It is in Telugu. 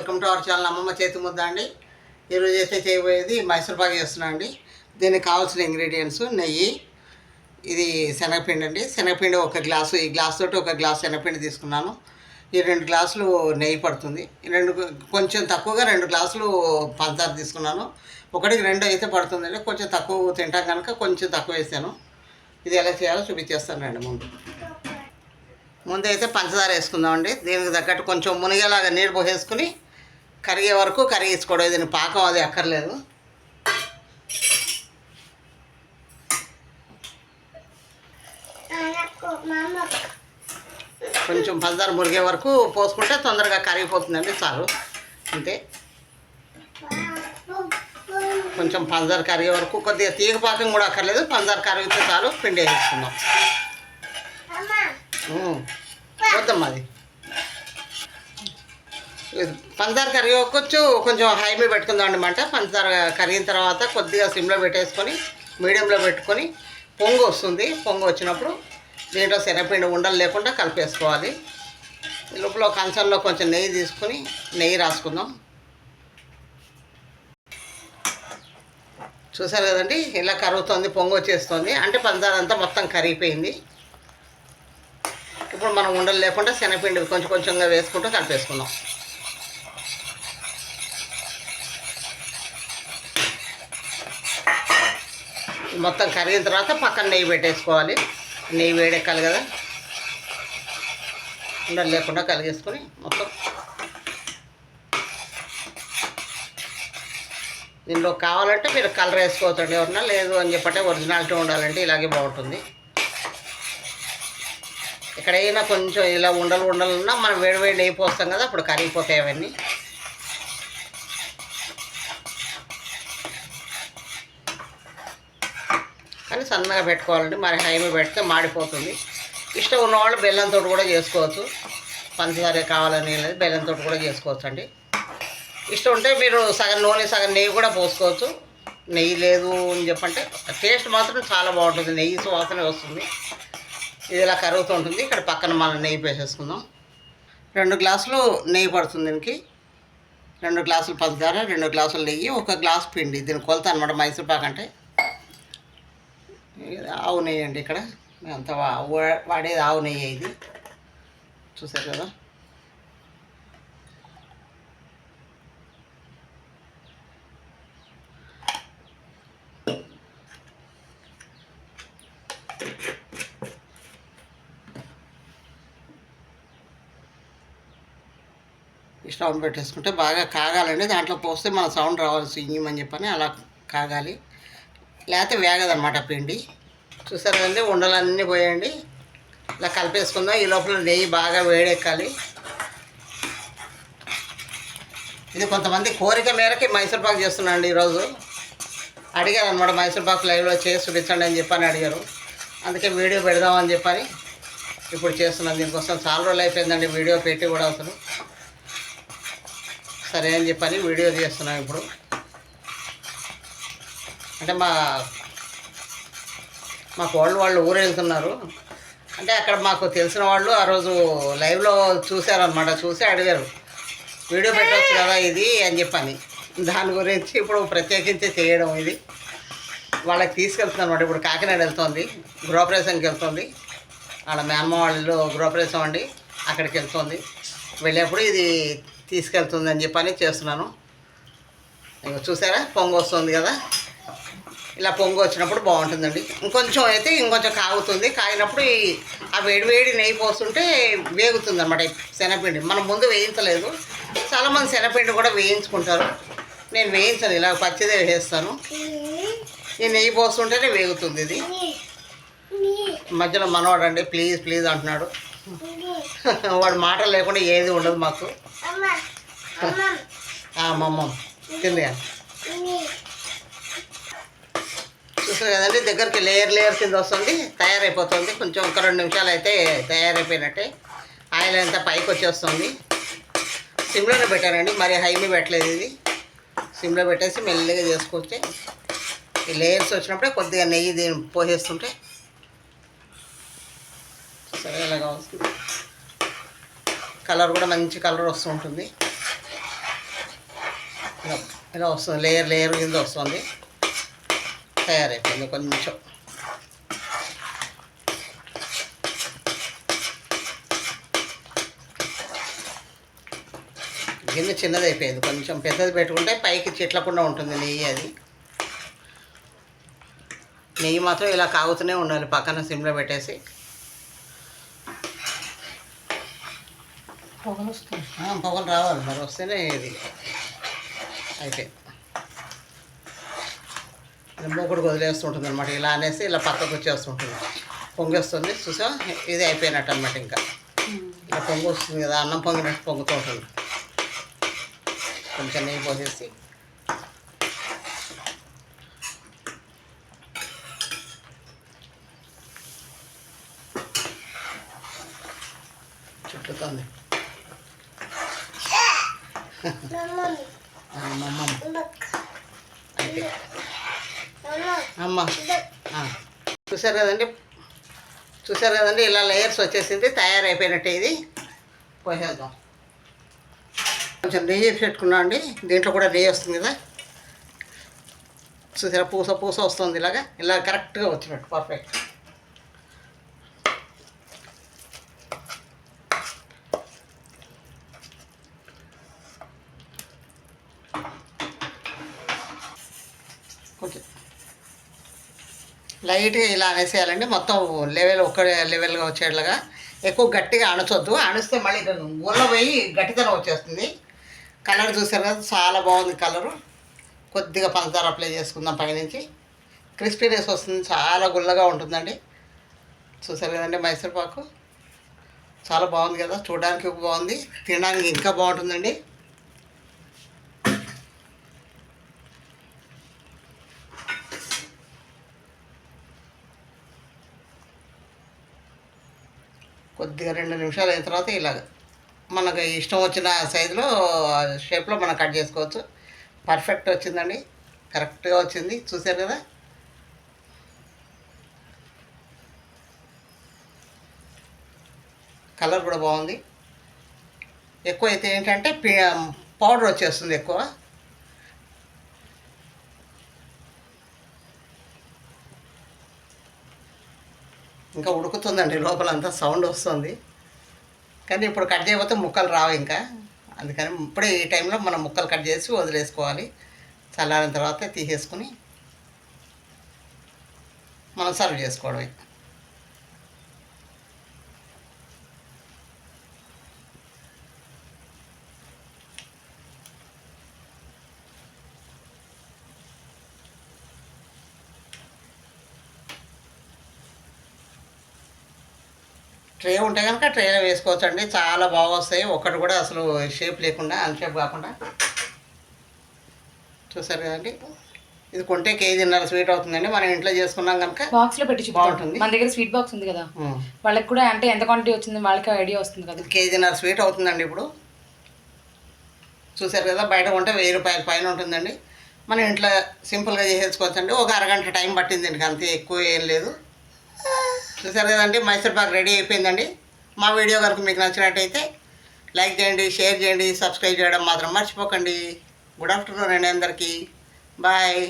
వెల్కమ్ టు అవర్ ఛానల్ అమ్మమ్మ చేతి ముద్ద అండి. ఈరోజు అయితే చేయబోయేది మైసూర్ పాక్ చేస్తున్నా అండి. దీనికి కావాల్సిన ఇంగ్రీడియంట్స్ నెయ్యి, ఇది శనగపిండి అండి. శనగపిండి ఒక గ్లాసు, ఈ గ్లాస్ తోటి ఒక గ్లాసు శనగపిండి తీసుకున్నాను. ఈ 2 గ్లాసులు నెయ్యి పడుతుంది. కొంచెం తక్కువగా 2 గ్లాసులు పంచదార తీసుకున్నాను. 1కి 2 అయితే పడుతుందండి. కొంచెం తక్కువ తింటాం కనుక కొంచెం తక్కువ వేసాను. ఇది ఎలా చేయాలో చూపించేస్తానండి. ముందు అయితే పంచదార వేసుకుందామండి. దీనికి తగ్గట్టు కొంచెం మునిగేలాగా నీళ్ళు పోసేసుకుని కరిగే వరకు కరిగించుకోవడం. దీని పాకం అది అక్కర్లేదు. కొంచెం పంచదార మురిగే వరకు పోసుకుంటే తొందరగా కరిగిపోతుందండి. చాలు, అంతే. కొంచెం పంచదార కరిగే వరకు, కొద్దిగా తీగ పాకం కూడా అక్కర్లేదు. పంచదార కరిగితే చాలు. పిండి వేసుకుందాం. వద్దమ్మా, అది పంచదార కరిగొచ్చు. కొంచెం హై మీద పెట్టుకుందామండి మంట. పంచదార కరిగిన తర్వాత కొద్దిగా సిమ్లో పెట్టేసుకొని మీడియంలో పెట్టుకొని పొంగు వస్తుంది. పొంగు వచ్చినప్పుడు దీంట్లో శనగపిండి ఉండలు లేకుండా కలిపేసుకోవాలి. లోపల కంచంలో కొంచెం నెయ్యి తీసుకుని నెయ్యి రాసుకుందాం. చూసారు కదండి, ఇలా కరుగుతుంది, పొంగు వచ్చేస్తుంది. అంటే పంచదార అంతా మొత్తం కరిగిపోయింది. ఇప్పుడు మనం ఉండలు లేకుండా శనగపిండి కొంచెం కొంచెంగా వేసుకుంటూ కలిపేసుకుందాం. మొత్తం కరిగిన తర్వాత పక్కన నెయ్యి పెట్టేసుకోవాలి. నెయ్యి వేడెక్కాలి కదా. ఉండలు లేకుండా కలిగేసుకొని మొత్తం దీనిలో కావాలంటే మీరు కలర్ వేసుకోవచ్చండి. ఎవరన్నా లేదు అని చెప్పంటే ఒరిజినాలిటీ ఉండాలంటే ఇలాగే బాగుంటుంది. ఎక్కడైనా కొంచెం ఇలా ఉండలు ఉన్నా మనం వేడి నెయ్యి పోస్తాం కదా, అప్పుడు కరిగిపోతాయి అవన్నీ. కానీ సన్నగా పెట్టుకోవాలండి, మరి హైమి పెడితే మాడిపోతుంది. ఇష్టం ఉన్నవాళ్ళు బెల్లంతో కూడా చేసుకోవచ్చు. పంచదార కావాలని లేదు, బెల్లంతో కూడా చేసుకోవచ్చు అండి. ఇష్టం ఉంటే మీరు సగం నూనె సగం నెయ్యి కూడా పోసుకోవచ్చు. నెయ్యి లేదు అని చెప్పంటే టేస్ట్ మాత్రం చాలా బాగుంటుంది. నెయ్యి సువాసన వస్తుంది. ఇది ఇలా కరుగుతూ ఉంటుంది. ఇక్కడ పక్కన మనం నెయ్యి వేసేసుకుందాం. 2 గ్లాసులు నెయ్యి పడుతుంది దీనికి. 2 గ్లాసులు పంచదార, 2 గ్లాసులు నెయ్యి, 1 గ్లాసు పిండి. దీని కొలత అనమాట మైసూర్ పాక్ అంటే. ఆవు నెయ్యి అండి. ఇక్కడ మేమంతా వాడేది ఆవు నెయ్యి. ఇది చూసారు కదా. స్టవ్ పెట్టేసుకుంటే బాగా కాగాలండి. దాంట్లో పోస్తే మన సౌండ్ రావాలి, సింగిమని చెప్పని అలా కాగాలి. లేకపోతే వేగదనమాట పిండి. చూసారు కదండి, ఉండలన్నీ పోయండి. ఇలా కలిపేసుకుందాం. ఈ లోపల నెయ్యి బాగా వేడెక్కాలి. ఇది కొంతమంది కోరిక మేరకి మైసూర్ పాక్ చేస్తున్నాండి. ఈరోజు అడిగారు అనమాట, మైసూర్ పాక్ లైవ్లో చేసి చూపించండి అని చెప్పని అడిగారు. అందుకే వీడియో పెడదామని చెప్పని ఇప్పుడు చేస్తున్నాను. దీనికోసం చాలా రోజులు అయిపోయిందండి వీడియో పెట్టి కూడా. అసలు సరే అని చెప్పని వీడియో చేస్తున్నాం ఇప్పుడు. అంటే మా వాళ్ళు ఊరు వెళ్తున్నారు. అంటే అక్కడ మాకు తెలిసిన వాళ్ళు ఆ రోజు లైవ్లో చూశారనమాట. చూసి అడిగారు, వీడియో పెట్టవచ్చు కదా ఇది అని చెప్పని. దాని గురించి ఇప్పుడు ప్రత్యేకించి చేయడం. ఇది వాళ్ళకి తీసుకెళ్తుంది అనమాట. ఇప్పుడు కాకినాడ వెళ్తుంది, గృహప్రవేశానికి వెళ్తుంది. వాళ్ళ మేనమ్మ వాళ్ళు గృహప్రవేశం అండి, అక్కడికి వెళ్తుంది. వెళ్ళేప్పుడు ఇది తీసుకెళ్తుంది అని చెప్పని చేస్తున్నాను. చూసారా, పొంగు వస్తుంది కదా. ఇలా పొంగు వచ్చినప్పుడు బాగుంటుందండి. ఇంకొంచెం కాగుతుంది. కాగినప్పుడు ఆ వేడి నెయ్యి పోస్తుంటే వేగుతుంది అనమాట శనగపిండి. మనం ముందు వేయించలేదు. చాలామంది శనగపిండి కూడా వేయించుకుంటారు. నేను వేయించను, ఇలా పచ్చిదే వేసేస్తాను. ఈ నెయ్యి పోస్తుంటేనే వేగుతుంది. ఇది మధ్యలో మనవాడు అండి ప్లీజ్ అంటున్నాడు. వాడు మాటలు లేకుండా ఏది ఉండదు మాకు. మమ్మ కింద చూసారు కదండి, దగ్గరికి లేయర్ కింద వస్తుంది, తయారైపోతుంది. కొంచెం ఒక 2 నిమిషాలు అయితే తయారైపోయినట్టే. ఆయిల్ అంతా పైకి వచ్చేస్తుంది. సిమ్లోనే పెట్టానండి, మరి హైలో పెట్టలేదు. ఇది సిమ్లో పెట్టేసి మెల్లిగా చేసుకొచ్చి ఈ లేయర్స్ వచ్చినప్పుడే కొద్దిగా నెయ్యి దీన్ని పోసేస్తుంటే సరే ఇలాగా వస్తుంది. కలర్ కూడా మంచి కలర్ వస్తూ ఉంటుంది. ఇలా ఇలా వస్తుంది, లేయర్ లేయర్ కింద వస్తుంది. తయారైపోయింది. కొంచెం గిన్నె చిన్నది అయిపోయింది, కొంచెం పెద్దది పెట్టుకుంటే పైకి చిట్లకుండా ఉంటుంది నెయ్యి. అది నెయ్యి మాత్రం ఇలా కాగుతూనే ఉండాలి, పక్కన సిమ్లో పెట్టేసి. పొగలు వస్తుంది, పొగలు రావాలి మరి, వస్తేనే ఇది అయిపోయింది. మూకుడు వదిలేస్తుంటుంది అనమాట. ఇలా అనేసి ఇలా పక్కకు వచ్చేస్తుంటుంది, పొంగేస్తుంది. చూసా, ఇది అయిపోయినట్టు అనమాట. ఇంకా ఇలా పొంగి వస్తుంది కదా, అన్నం పొంగినట్టు పొంగుతూ ఉంటుంది. కొంచెం నెయ్యి పోసేసి చుట్టుతుంది. అమ్మ చూసారు కదండి, ఇలా లేయర్స్ వచ్చేసింది, తయారైపోయినట్టే. ఇది పోసేద్దాం. కొంచెం నెయ్యి పెట్టుకున్నాం అండి, దీంట్లో కూడా నెయ్యి వస్తుంది కదా. చూసారా, పూస పూస వస్తుంది. ఇలా కరెక్ట్గా వచ్చినట్టు, పర్ఫెక్ట్. కొంచెం లైట్గా ఇలా అనేసేయాలండి, మొత్తం ఒక లెవెల్గా వచ్చేట్లాగా. ఎక్కువ గట్టిగా అణచొద్దు, అణిస్తే మళ్ళీ ఊళ్ళో పోయి గట్టితనం వచ్చేస్తుంది. కలర్ చూసారు కదా, చాలా బాగుంది కలరు. కొద్దిగా పంచదార అప్లై చేసుకుందాం పైనుంచి. క్రిస్పీనెస్ వస్తుంది, చాలా గుల్లగా ఉంటుందండి. చూసారు కదండి, మైసూర్ పాకు చాలా బాగుంది కదా, చూడడానికి బాగుంది, తినడానికి ఇంకా బాగుంటుందండి. కొద్దిగా 2 నిమిషాలు అయిన తర్వాత ఇలాగ మనకు ఇష్టం వచ్చిన సైజులో, షేప్లో మనం కట్ చేసుకోవచ్చు. పర్ఫెక్ట్ వచ్చిందండి, కరెక్ట్గా వచ్చింది. చూసారు కదా, కలర్ కూడా బాగుంది. ఎక్కువ అయితే ఏంటంటే పౌడర్ వచ్చేస్తుంది ఎక్కువ. ఇంకా ఉడుకుతుందండి, లోపలంతా సౌండ్ వస్తుంది. కానీ ఇప్పుడు కట్ చేయకపోతే ముక్కలు రావు ఇంకా. అందుకని ఇప్పుడే ఈ టైంలో మనం ముక్కలు కట్ చేసి వదిలేసుకోవాలి. చల్లారిన తర్వాత తీసేసుకుని మనం సర్వ్ చేసుకోవడమే. ట్రే ఉంటే కనుక ట్రేలో వేసుకోవచ్చు అండి, చాలా బాగా వస్తాయి. ఒకటి కూడా అసలు షేప్ లేకుండా, అన్షేప్ కాకుండా. చూసారు కదండి, ఇది కొంటే 1.5 కేజీ స్వీట్ అవుతుందండి. మనం ఇంట్లో చేసుకున్నాం కనుక బాక్స్లో పెట్టి బాగుంటుంది. మన దగ్గర స్వీట్ బాక్స్ ఉంది కదా, వాళ్ళకి కూడా అంటే ఎంత క్వాంటిటీ వచ్చింది వాళ్ళకి ఐడియా వస్తుంది కదా. 1.5 కేజీ స్వీట్ అవుతుందండి ఇప్పుడు. చూసారు కదా, బయట కొంటే 1000 రూపాయల పైన ఉంటుందండి. మనం ఇంట్లో సింపుల్గా చేసేసుకోవచ్చు అండి. ఒక అరగంట టైం పట్టింది అండి, అంతే, ఎక్కువ ఏం లేదు. చూసారు కదండి, మైసూర్ పాక్ రెడీ అయిపోయిందండి. మా వీడియో కనుక మీకు నచ్చినట్టయితే లైక్ చేయండి, షేర్ చేయండి, సబ్స్క్రైబ్ చేయడం మాత్రం మర్చిపోకండి. గుడ్ ఆఫ్టర్నూన్ అండి అందరికీ. బాయ్.